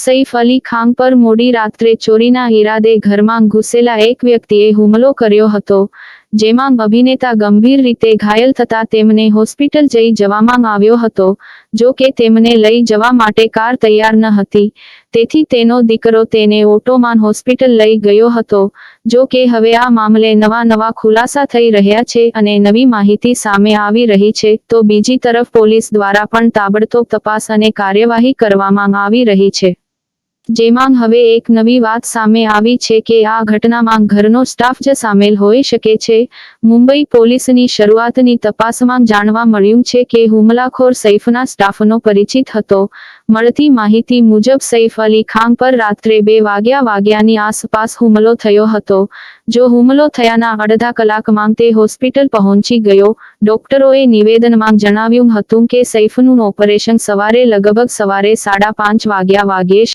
સૈફ અલી ખાન પર મોડી રાત્રે ચોરીના ઈરાદે ઘરમાં ઘૂસેલા એક વ્યક્તિએ હુમલો કર્યો હતો, જેમાં અભિનેતા ગંભીર રીતે ઘાયલ થતા તેમને હોસ્પિટલ લઈ જવામાં આવ્યો હતો, જો કે તેમને લઈ જવા માટે કાર તૈયાર ન હતી, તેથી તેનો દીકરો તેને ઓટોમાં હોસ્પિટલ લઈ ગયો હતો, જો કે હવે આ મામલે નવા ખુલાસા થઈ રહ્યા છે અને નવી માહિતી સામે આવી રહી છે, તો બીજી તરફ પોલીસ દ્વારા પણ તાબડતોબ તપાસ અને કાર્યવાહી કરવામાં આવી રહી છે. જેમાં હવે એક નવી વાત સામે આવી છે કે આ ઘટનામાં ઘરનો સ્ટાફ જ સામેલ હોઈ શકે છે. મુંબઈ પોલીસની શરૂઆતની તપાસમાં જાણવા મળ્યું છે કે હુમલાખોર સૈફના સ્ટાફનો પરિચિત હતો. મળતી માહિતી મુજબ સૈફ અલી ખાન પર રાત્રે 2 વાગ્યાની આસપાસ હુમલો થયો હતો. જો હુમલો થયાના અડધા કલાકમાં તે હોસ્પિટલ પહોંચી ગયો. ડોક્ટરોએ નિવેદનમાં જણાવ્યું હતું કે સૈફનું ઓપરેશન લગભગ સવારે 5:30 વાગ્યે